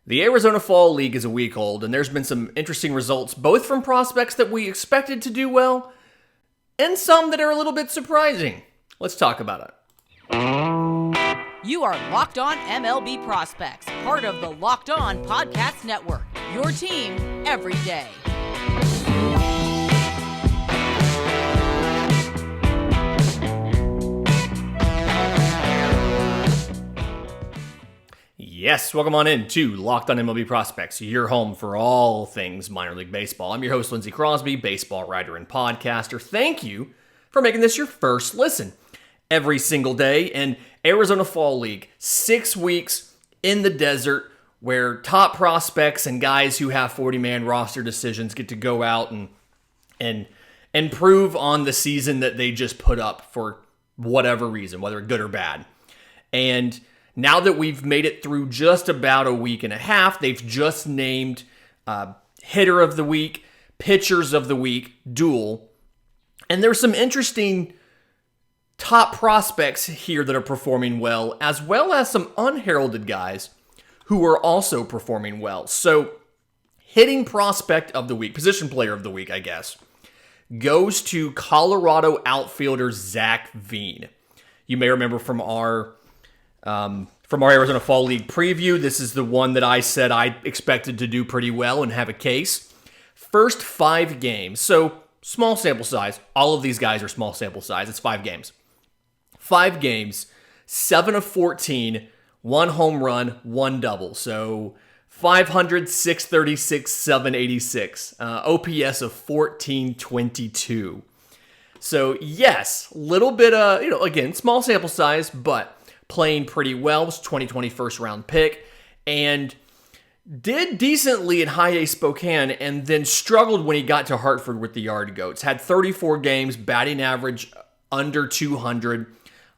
The Arizona Fall League is a week old, and there's been some interesting results, both from prospects that we expected to do well, and some that are a little bit surprising. Let's talk about it. You are Locked On MLB Prospects, part of the Locked On Podcast Network, your team every day. Yes, welcome on in to Locked On MLB Prospects, your home for all things minor league baseball. I'm your host, Lindsey Crosby, baseball writer and podcaster. Thank you for making this your first listen every single day in Arizona Fall League. 6 weeks in the desert where top prospects and guys who have 40-man roster decisions get to go out and improve on the season that they just put up for whatever reason, whether good or bad. And now that we've made it through just about a week and a half, they've just named hitter of the week, pitchers of the week, duel. And there's some interesting top prospects here that are performing well as some unheralded guys who are also performing well. So hitting prospect of the week, position player of the week, I guess, goes to Colorado outfielder Zac Veen. You may remember from our Arizona Fall League preview, this is the one that I said I expected to do pretty well and have a case. First 5 games, so small sample size. All of these guys are small sample size. It's 5 games. 5 games, 7 of 14, 1 home run, 1 double. So 500, 636, 786. OPS of 1422. So yes, little bit again, small sample size, but playing pretty well. Was 2020 first round pick and did decently in High A Spokane and then struggled when he got to Hartford with the Yard Goats. Had 34 games, batting average under 200,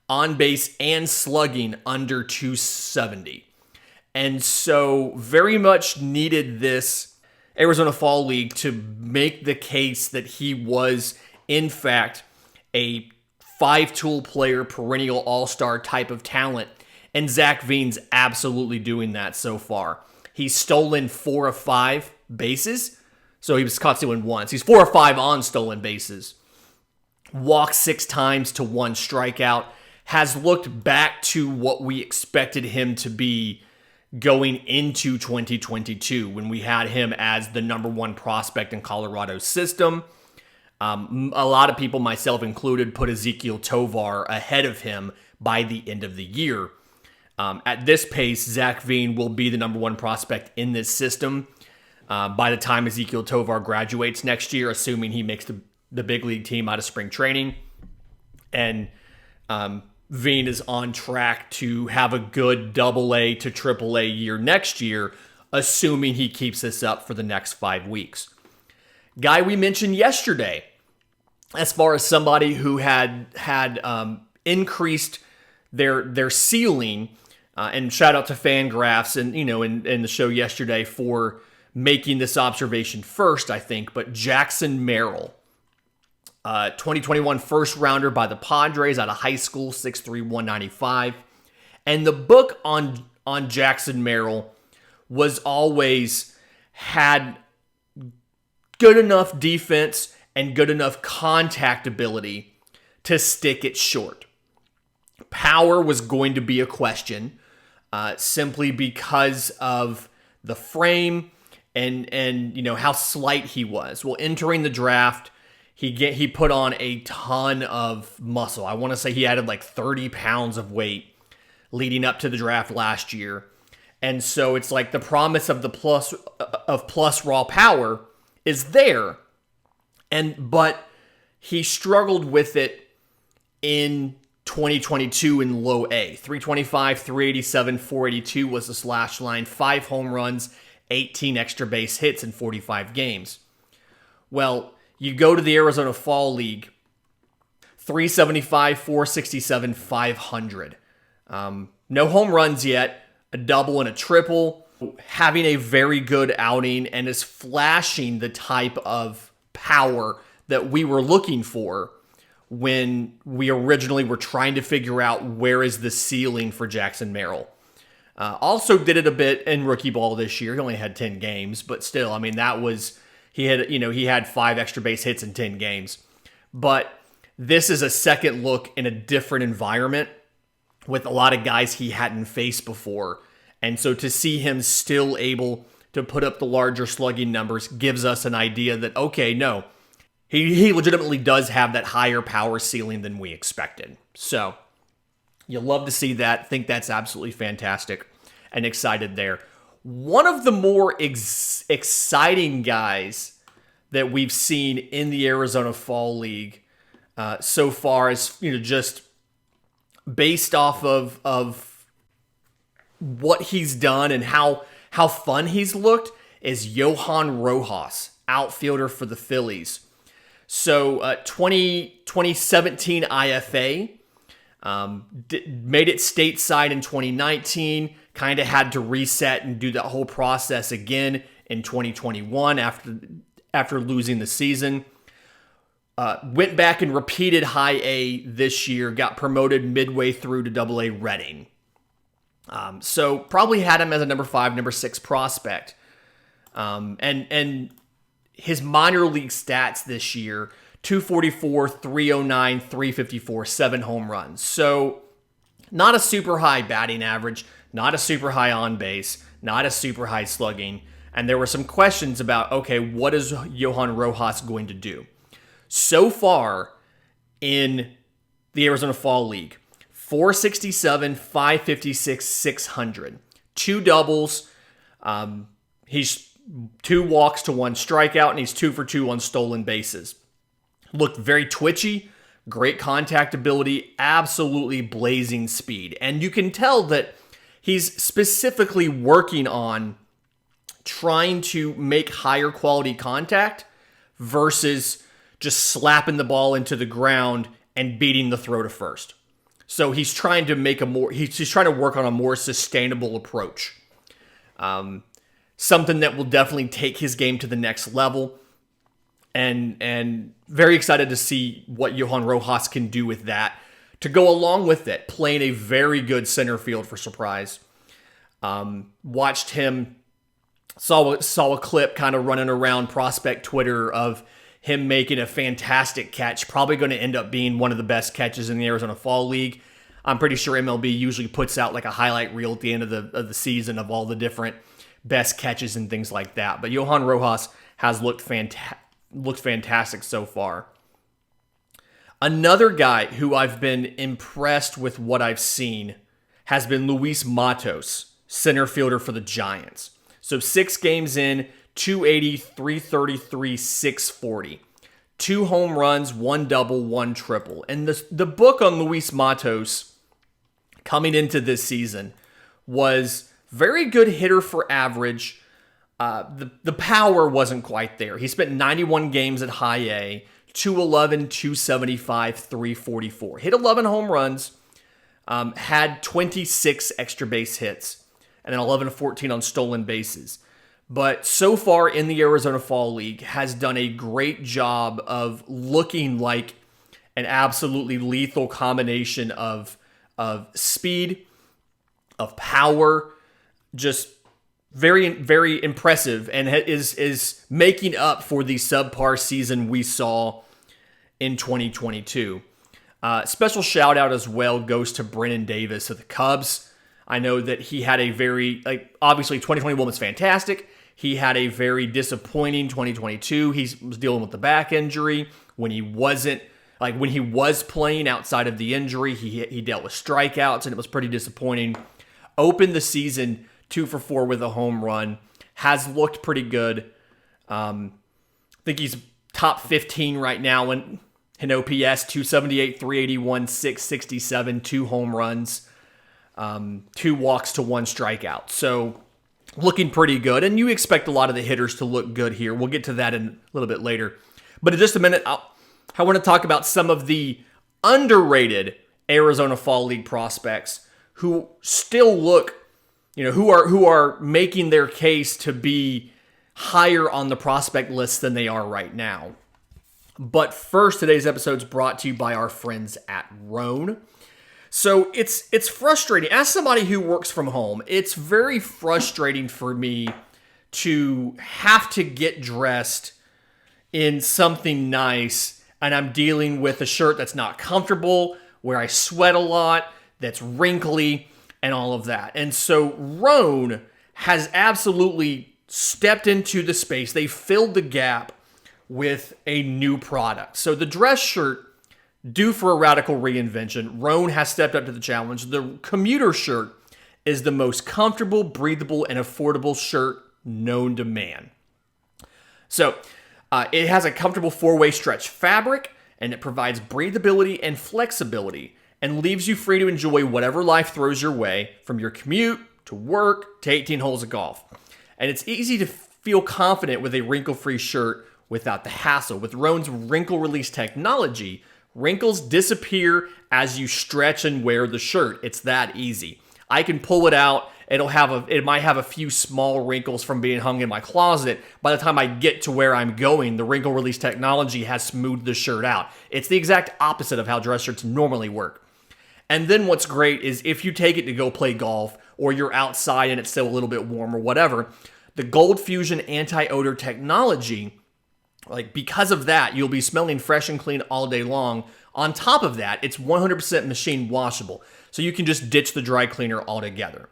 on base and slugging under 270. And so very much needed this Arizona Fall League to make the case that he was in fact a 5-tool player, perennial all-star type of talent. And Zac Veen's absolutely doing that so far. He's stolen 4 of 5 bases. So he was caught stealing once. He's 4 of 5 on stolen bases. Walked 6 times to 1 strikeout. Has looked back to what we expected him to be going into 2022 when we had him as the number 1 prospect in Colorado's system. A lot of people, myself included, put Ezequiel Tovar ahead of him by the end of the year. At this pace, Zac Veen will be the number 1 prospect in this system by the time Ezequiel Tovar graduates next year, assuming he makes the big league team out of spring training. And Veen is on track to have a good AA to AAA year next year, assuming he keeps this up for the next 5 weeks. Guy we mentioned yesterday, as far as somebody who had increased their ceiling, and shout out to Fangraphs and in the show yesterday for making this observation first, I think. But Jackson Merrill, 2021 first rounder by the Padres out of high school, 6'3", 195, and the book on Jackson Merrill was always had good enough defense and good enough contact ability to stick it short. Power was going to be a question, simply because of the frame and how slight he was. Well, entering the draft, he put on a ton of muscle. I want to say he added like 30 pounds of weight leading up to the draft last year. And so it's like the promise of the plus raw power is there. But he struggled with it in 2022 in low A. 325, 387, 482 was the slash line. 5 home runs, 18 extra base hits in 45 games. Well, you go to the Arizona Fall League, 375, 467, 500. No home runs yet, a double and a triple. Having a very good outing and is flashing the type of power that we were looking for when we originally were trying to figure out where is the ceiling for Jackson Merrill. Also did it a bit in rookie ball this year. He only had 10 games, but still, I mean, he had 5 extra base hits in 10 games. But this is a second look in a different environment with a lot of guys he hadn't faced before. And so to see him still able to put up the larger slugging numbers gives us an idea that, okay, no, he legitimately does have that higher power ceiling than we expected. So you love to see that. Think that's absolutely fantastic and excited there. One of the more exciting guys that we've seen in the Arizona Fall League so far is, just based off of what he's done and how fun he's looked, is Johan Rojas, outfielder for the Phillies. So 2017 IFA, made it stateside in 2019, kind of had to reset and do that whole process again in 2021 after losing the season. Went back and repeated high A this year, got promoted midway through to Double A Reading. So probably had him as a number 5, number 6 prospect. And his minor league stats this year, 244, 309, 354, 7 home runs. So not a super high batting average, not a super high on base, not a super high slugging. And there were some questions about, okay, what is Johan Rojas going to do? So far in the Arizona Fall League, 467, 556, 600. 2 doubles. He's 2 walks to 1 strikeout, and he's 2 for 2 on stolen bases. Looked very twitchy, great contact ability, absolutely blazing speed. And you can tell that he's specifically working on trying to make higher quality contact versus just slapping the ball into the ground and beating the throw to first. So he's trying to make he's trying to work on a more sustainable approach. Something that will definitely take his game to the next level. And very excited to see what Johan Rojas can do with that. To go along with it, playing a very good center field for Surprise. Watched him, saw a clip kind of running around prospect Twitter of him making a fantastic catch, probably going to end up being one of the best catches in the Arizona Fall League. I'm pretty sure MLB usually puts out like a highlight reel at the end of the season of all the different best catches and things like that. But Johan Rojas has looked fantastic so far. Another guy who I've been impressed with what I've seen has been Luis Matos, center fielder for the Giants. So 6 games in, 280, 333, 640. 2 home runs, 1 double, 1 triple. And the book on Luis Matos coming into this season was very good hitter for average. The power wasn't quite there. He spent 91 games at high A, 211, 275, 344. Hit 11 home runs, had 26 extra base hits, and then 11 to 14 on stolen bases. But so far in the Arizona Fall League has done a great job of looking like an absolutely lethal combination of speed, of power, just very, very impressive, and is making up for the subpar season we saw in 2022. Special shout out as well goes to Brennan Davis of the Cubs. I know that he had a very, obviously 2021 was fantastic. He had a very disappointing 2022. He was dealing with the back injury. When he was playing outside of the injury, he dealt with strikeouts, and it was pretty disappointing. Opened the season 2 for 4 with a home run. Has looked pretty good. I think he's top 15 right now in OPS, 278, 381, 667, 2 home runs, 2 walks to 1 strikeout. So looking pretty good, and you expect a lot of the hitters to look good here. We'll get to that in a little bit later. But in just a minute, I want to talk about some of the underrated Arizona Fall League prospects who still look, who are making their case to be higher on the prospect list than they are right now. But first, today's episode is brought to you by our friends at Roan. So it's frustrating. As somebody who works from home, it's very frustrating for me to have to get dressed in something nice, and I'm dealing with a shirt that's not comfortable, where I sweat a lot, that's wrinkly, and all of that. And so Roan has absolutely stepped into the space. They filled the gap with a new product. So the dress shirt, due for a radical reinvention, Roan has stepped up to the challenge. The commuter shirt is the most comfortable, breathable, and affordable shirt known to man. So it has a comfortable four-way stretch fabric, and it provides breathability and flexibility and leaves you free to enjoy whatever life throws your way, from your commute to work to 18 holes of golf. And it's easy to feel confident with a wrinkle-free shirt without the hassle. With Roan's wrinkle release technology, wrinkles disappear as you stretch and wear the shirt. It's that easy. I can pull it out. It might have a few small wrinkles from being hung in my closet. By the time I get to where I'm going, the wrinkle release technology has smoothed the shirt out. It's the exact opposite of how dress shirts normally work. And then what's great is if you take it to go play golf, or you're outside and it's still a little bit warm or whatever, the Gold Fusion anti-odor technology, because of that, you'll be smelling fresh and clean all day long. On top of that, it's 100% machine washable, so you can just ditch the dry cleaner altogether.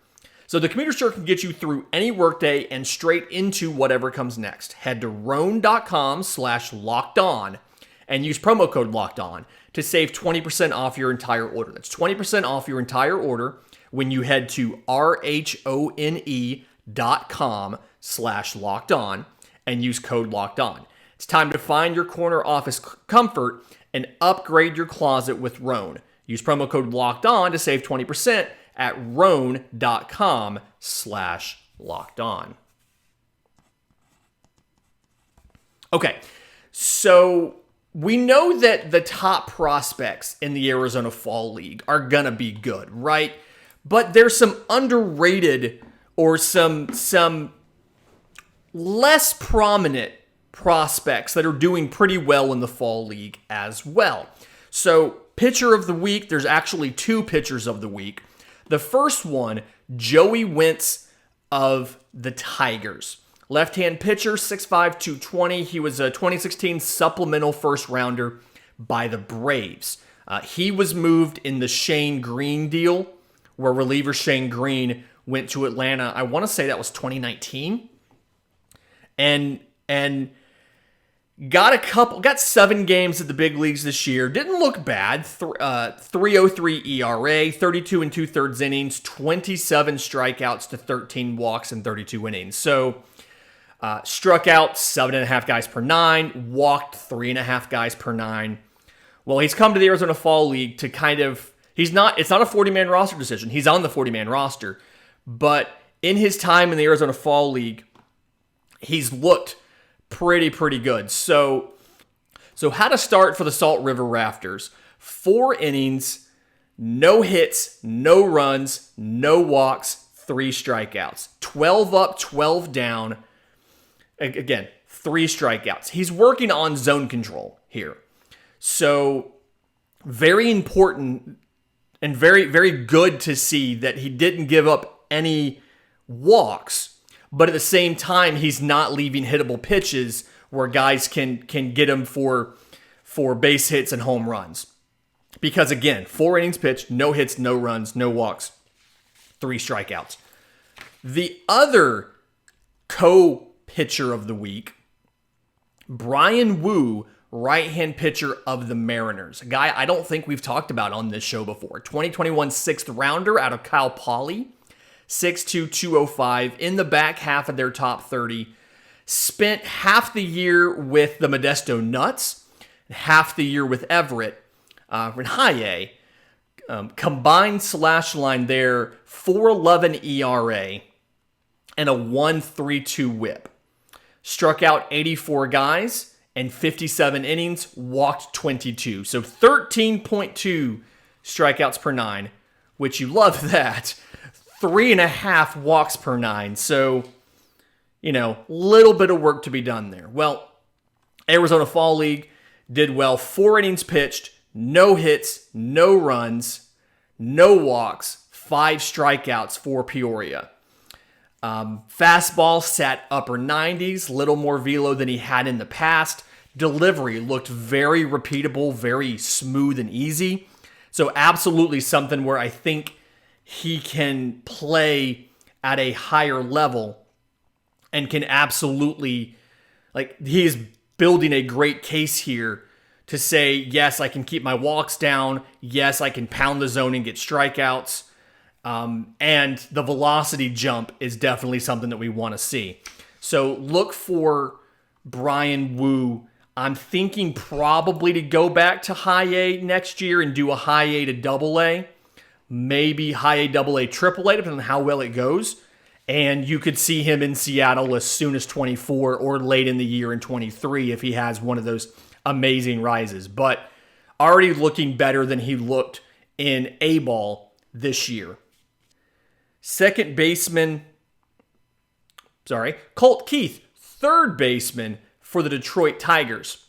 So the commuter shirt can get you through any workday and straight into whatever comes next. Head to roan.com/lockedon and use promo code LOCKEDON to save 20% off your entire order. That's 20% off your entire order when you head to RHONE.com/lockedon and use code LOCKEDON. It's time to find your corner office comfort and upgrade your closet with Roan. Use promo code LOCKEDON to save 20% at roan.com/lockedon. Okay, so we know that the top prospects in the Arizona Fall League are going to be good, right? But there's some underrated or some less prominent prospects that are doing pretty well in the Fall League as well. So, pitcher of the week, there's actually two pitchers of the week. The first one, Joey Wentz of the Tigers. Left-hand pitcher, 6'5", 220. He was a 2016 supplemental first-rounder by the Braves. He was moved in the Shane Green deal, where reliever Shane Green went to Atlanta. I want to say that was 2019. And got 7 games at the big leagues this year. Didn't look bad. 3.03 ERA, 32 2/3 innings, 27 strikeouts to 13 walks in 32 innings. So struck out 7.5 guys per 9, walked 3.5 guys per 9. Well, he's come to the Arizona Fall League to it's not a 40-man roster decision. He's on the 40-man roster. But in his time in the Arizona Fall League, he's looked pretty good. So how to start for the Salt River Rafters. 4 innings, no hits, no runs, no walks, 3 strikeouts. 12 up, 12 down. Again, 3 strikeouts. He's working on zone control here. So very important and very, very good to see that he didn't give up any walks. But at the same time, he's not leaving hittable pitches where guys can get him for base hits and home runs. Because again, 4 innings pitched, no hits, no runs, no walks, 3 strikeouts. The other co-pitcher of the week, Bryan Woo, right-hand pitcher of the Mariners. A guy I don't think we've talked about on this show before. 2021 6th rounder out of Cal Poly. 6'2", 205 in the back half of their top 30. Spent half the year with the Modesto Nuts, half the year with Everett in high A. Combined slash line there, 4.11 ERA and a 1.32 whip. Struck out 84 guys and 57 innings, walked 22. So 13.2 strikeouts per 9, which you love that. 3.5 walks per 9. So, little bit of work to be done there. Well, Arizona Fall League did well. 4 innings pitched, no hits, no runs, no walks, 5 strikeouts for Peoria. Fastball sat upper 90s, little more velo than he had in the past. Delivery looked very repeatable, very smooth and easy. So absolutely something where I think he can play at a higher level and can absolutely, he is building a great case here to say, yes, I can keep my walks down. Yes, I can pound the zone and get strikeouts. And the velocity jump is definitely something that we want to see. So look for Bryan Woo. I'm thinking probably to go back to high A next year and do a high A to double A. Maybe high A, double A, triple A, depending on how well it goes. And you could see him in Seattle as soon as 24 or late in the year in 23 if he has one of those amazing rises. But already looking better than he looked in A-ball this year. Second baseman, Colt Keith, third baseman for the Detroit Tigers.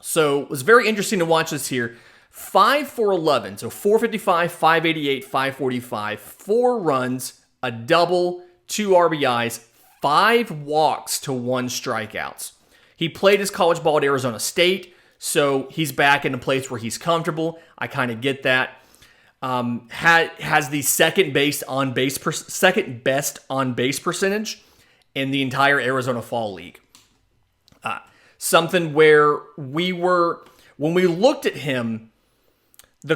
So it was very interesting to watch this here. 5 for 11, so 455, 588, 545, 4 runs, a double, 2 RBIs, 5 walks to 1 strikeouts. He played his college ball at Arizona State, so he's back in a place where he's comfortable. I kind of get that. Has the second best on base percentage in the entire Arizona Fall League. Something where when we looked at him, the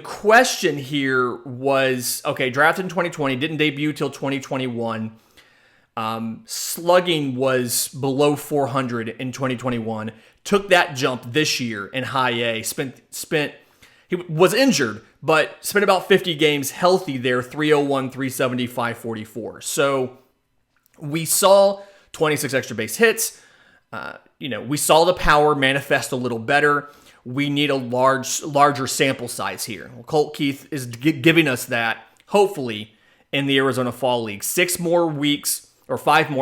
question here was, okay, drafted in 2020, didn't debut till 2021. Slugging was below 400 in 2021. Took that jump this year in high A. He was injured, but spent about 50 games healthy there, 301, 370, 544. So we saw 26 extra base hits. We saw the power manifest a little better. We need a larger sample size here. Well, Colt Keith is giving us that, hopefully, in the Arizona Fall League. 5 more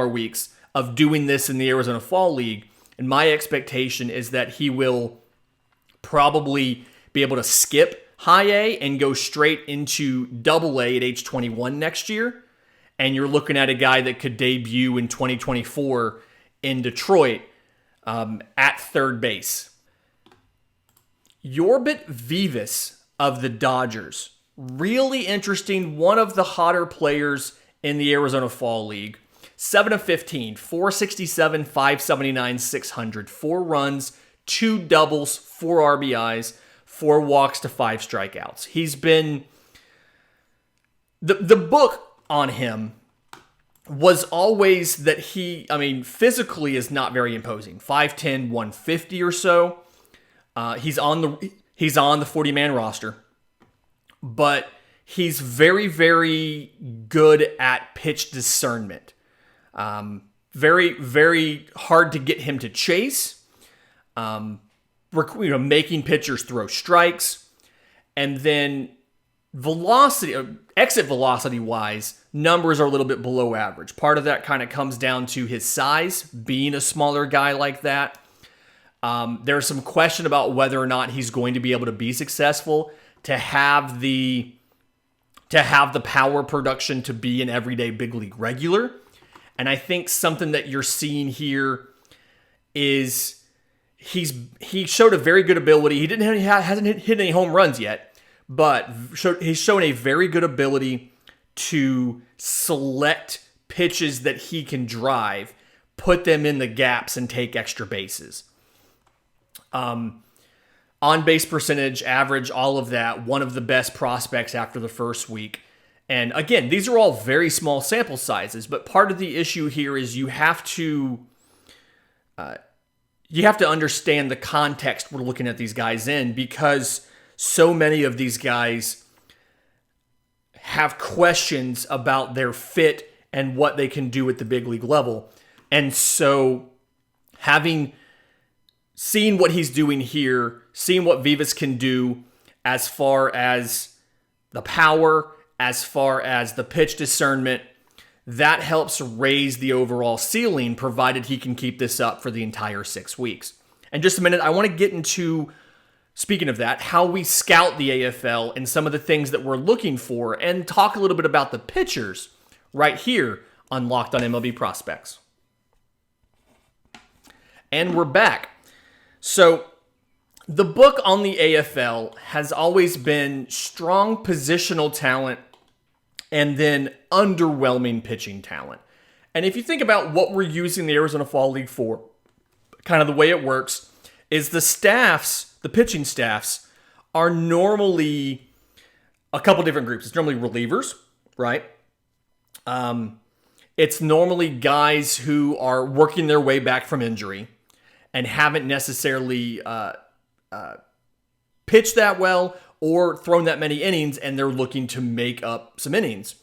weeks of doing this in the Arizona Fall League. And my expectation is that he will probably be able to skip high A and go straight into double A at age 21 next year. And you're looking at a guy that could debut in 2024 in Detroit at third base. Yorbit Vivas of the Dodgers. Really interesting. One of the hotter players in the Arizona Fall League. 7 of 15, 467, 579, 600. 4 runs, 2 doubles, 4 RBIs, 4 walks to 5 strikeouts. He's been... The book on him was always that physically is not very imposing. 5'10", 150 or so. He's on the 40-man roster. But he's very, very good at pitch discernment. Very, very hard to get him to chase. Making pitchers throw strikes. And then exit velocity wise, numbers are a little bit below average. Part of that kind of comes down to his size, being a smaller guy like that. There's some question about whether or not he's going to be able to be successful to have the power production to be an everyday big league regular. And I think something that you're seeing here is he showed a very good ability. He hasn't hit any home runs yet, but he's shown a very good ability to select pitches that he can drive, put them in the gaps, and take extra bases. On-base percentage, average, all of that, one of the best prospects after the first week. And again, these are all very small sample sizes, but part of the issue here is you have to understand the context we're looking at these guys in, because so many of these guys have questions about their fit and what they can do at the big league level. And so seeing what he's doing here, seeing what Vivas can do as far as the power, as far as the pitch discernment, that helps raise the overall ceiling, provided he can keep this up for the entire 6 weeks. In just a minute, I want to get into speaking of that, how we scout the AFL and some of the things that we're looking for, and talk a little bit about the pitchers right here on Locked on MLB Prospects. And we're back. So the book on the AFL has always been strong positional talent and then underwhelming pitching talent. And if you think about what we're using the Arizona Fall League for, kind of the way it works is the pitching staffs are normally a couple different groups. It's normally relievers, right? It's normally guys who are working their way back from injury and haven't necessarily pitched that well or thrown that many innings, and they're looking to make up some innings.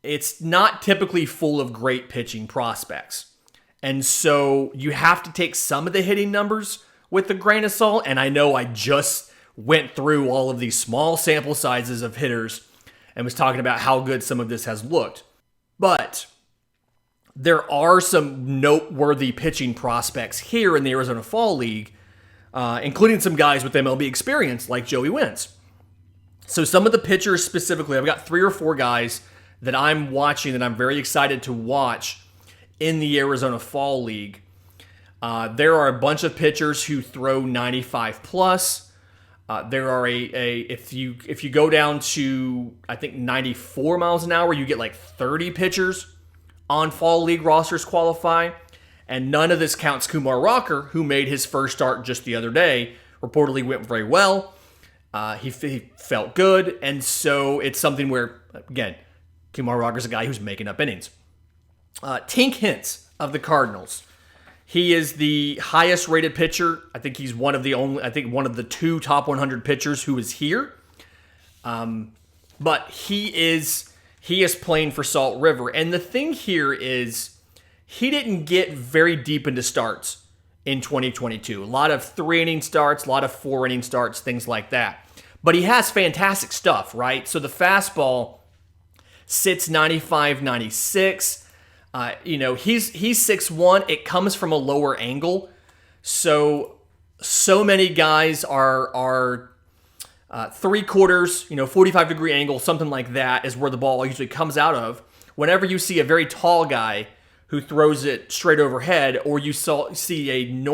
It's not typically full of great pitching prospects. And so you have to take some of the hitting numbers with a grain of salt. And I know I just went through all of these small sample sizes of hitters and was talking about how good some of this has looked. But there are some noteworthy pitching prospects here in the Arizona Fall League, including some guys with MLB experience like Joey Wentz. So some of the pitchers specifically, I've got 3 or 4 guys that I'm watching that I'm very excited to watch in the Arizona Fall League. There are a bunch of pitchers who throw 95 plus. There are if you go down to, I think, 94 miles an hour, you get like 30 pitchers on Fall League rosters qualify. And none of this counts Kumar Rocker, who made his first start just the other day. Reportedly went very well. He felt good. And so it's something where, again, Kumar Rocker's a guy who's making up innings. Tink Hintz of the Cardinals. He is the highest rated pitcher. I think he's one of the 2 top 100 pitchers who is here. But he is playing for Salt River. And the thing here is he didn't get very deep into starts in 2022. A lot of 3-inning starts, a lot of 4-inning starts, things like that. But he has fantastic stuff, right? So the fastball sits 95, 96. He's 6'1". It comes from a lower angle. So many guys are 3/4, 45-degree angle, something like that is where the ball usually comes out of. Whenever you see a very tall guy who throws it straight overhead, or you see an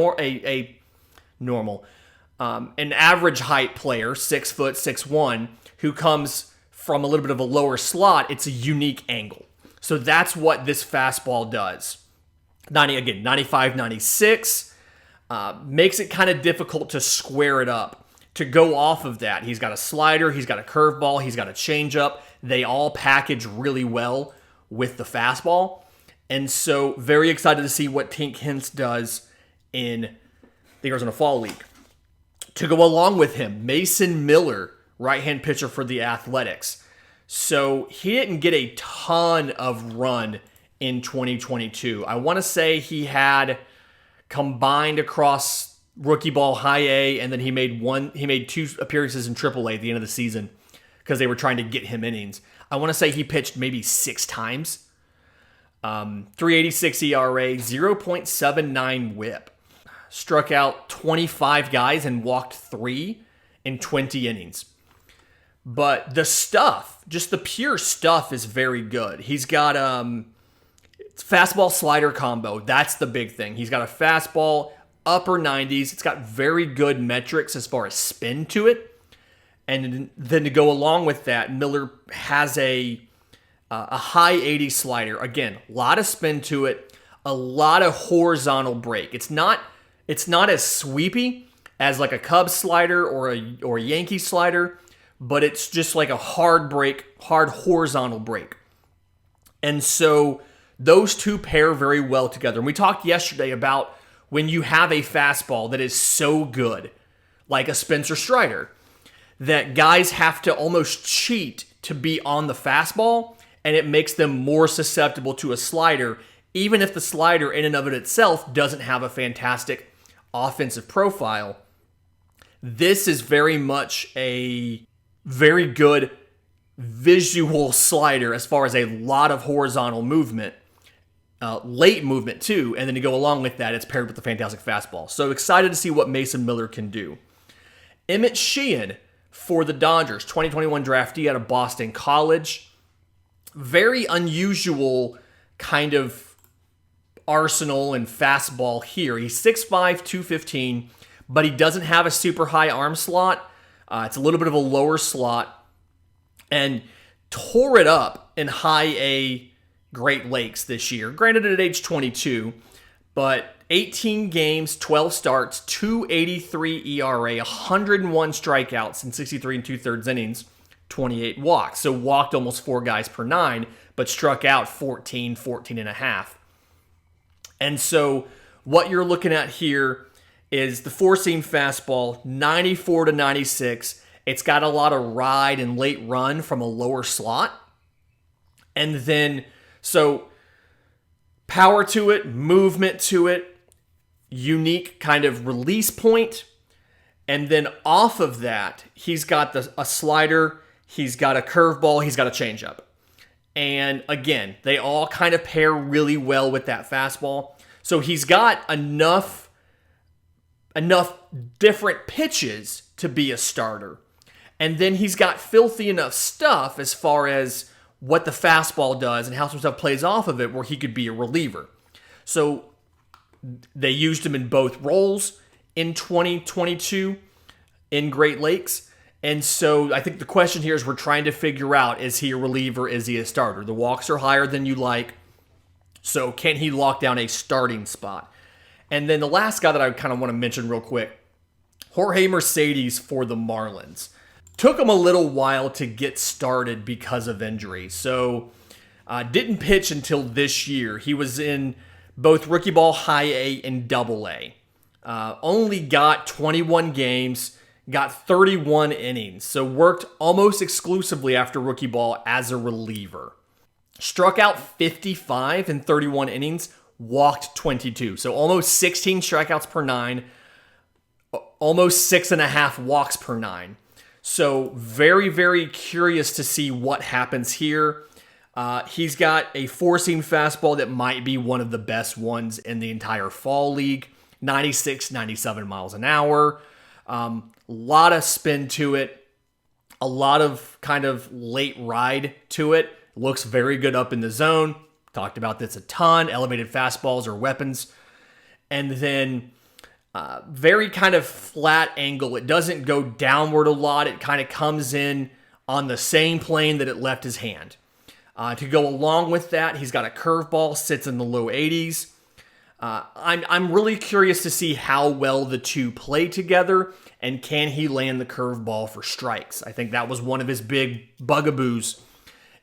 average height player, 6 foot, 6'1", who comes from a little bit of a lower slot, it's a unique angle. So that's what this fastball does. 95, 96, makes it kind of difficult to square it up. To go off of that, he's got a slider, he's got a curveball, he's got a changeup. They all package really well with the fastball. And so very excited to see what Tink Hintz does in the Arizona Fall League. To go along with him, Mason Miller, right-hand pitcher for the Athletics. So he didn't get a ton of run in 2022. I want to say he had combined across rookie ball high A, and then he made 2 appearances in Triple A at the end of the season because they were trying to get him innings. I want to say he pitched maybe 6 times. 3.86 ERA, 0.79 WHIP. Struck out 25 guys and walked 3 in 20 innings. But the stuff, just the pure stuff, is very good. He's got fastball slider combo. That's the big thing. He's got a fastball, upper 90s. It's got very good metrics as far as spin to it. And then to go along with that, Miller has a high 80 slider. Again, a lot of spin to it, a lot of horizontal break. It's not as sweepy as like a Cubs slider or a Yankee slider, but it's just like a hard horizontal break. And so those two pair very well together. And we talked yesterday about when you have a fastball that is so good, like a Spencer Strider, that guys have to almost cheat to be on the fastball, and it makes them more susceptible to a slider, even if the slider in and of it itself doesn't have a fantastic offensive profile. This is very much a very good visual slider as far as a lot of horizontal movement, late movement too, and then to go along with that, it's paired with the fantastic fastball. So excited to see what Mason Miller can do. Emmett Sheehan for the Dodgers, 2021 draftee out of Boston College. Very unusual kind of arsenal and fastball here. He's 6'5", 215, but he doesn't have a super high arm slot. It's a little bit of a lower slot, and tore it up in high A Great Lakes this year. Granted at age 22, but 18 games, 12 starts, 2.83 ERA, 101 strikeouts in 63 and 2/3 innings, 28 walks. So walked almost 4 guys per 9, but struck out 14 and a half. And so what you're looking at here is the four-seam fastball, 94 to 96. It's got a lot of ride and late run from a lower slot. And then, so power to it, movement to it, unique kind of release point. And then off of that, he's got a slider, he's got a curveball, he's got a changeup. And again, they all kind of pair really well with that fastball. So he's got enough different pitches to be a starter. And then he's got filthy enough stuff as far as what the fastball does and how some stuff plays off of it where he could be a reliever. So they used him in both roles in 2022 in Great Lakes. And so I think the question here is we're trying to figure out, is he a reliever? Is he a starter? The walks are higher than you like. So can he lock down a starting spot? And then the last guy that I kind of want to mention real quick, Jorge Mercedes for the Marlins. Took him a little while to get started because of injury. So didn't pitch until this year. He was in both rookie ball, high A, and double A. Only got 21 games, got 31 innings. So worked almost exclusively after rookie ball as a reliever. Struck out 55 in 31 innings, walked 22. So almost 16 strikeouts per 9, almost 6.5 walks per 9. So very, very curious to see what happens here. He's got a four-seam fastball that might be one of the best ones in the entire fall league. 96, 97 miles an hour. A lot of spin to it. A lot of kind of late ride to it. Looks very good up in the zone. Talked about this a ton. Elevated fastballs are weapons. And then very kind of flat angle. It doesn't go downward a lot. It kind of comes in on the same plane that it left his hand. To go along with that, he's got a curveball, sits in the low 80s. I'm really curious to see how well the two play together, and can he land the curveball for strikes. I think that was one of his big bugaboos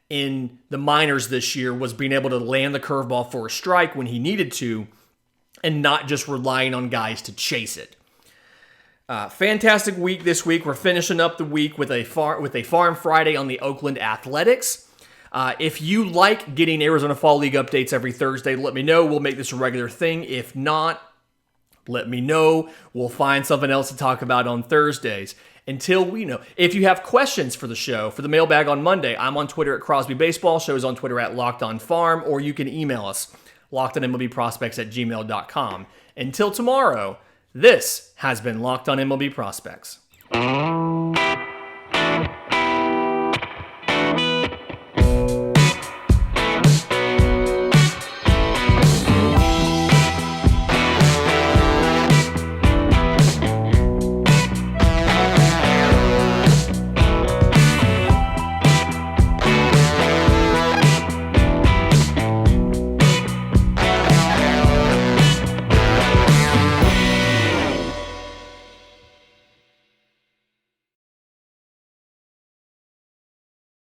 in the minors this year, was being able to land the curveball for a strike when he needed to, and not just relying on guys to chase it. Fantastic week this week. We're finishing up the week with a Farm Friday on the Oakland Athletics. If you like getting Arizona Fall League updates every Thursday, let me know. We'll make this a regular thing. If not, let me know. We'll find something else to talk about on Thursdays. Until we know. If you have questions for the show, for the mailbag on Monday, I'm on Twitter at Crosby Baseball. Show's on Twitter at Locked On Farm, or you can email us, lockedonmlbprospects@gmail.com. Until tomorrow, this has been Locked On MLB Prospects.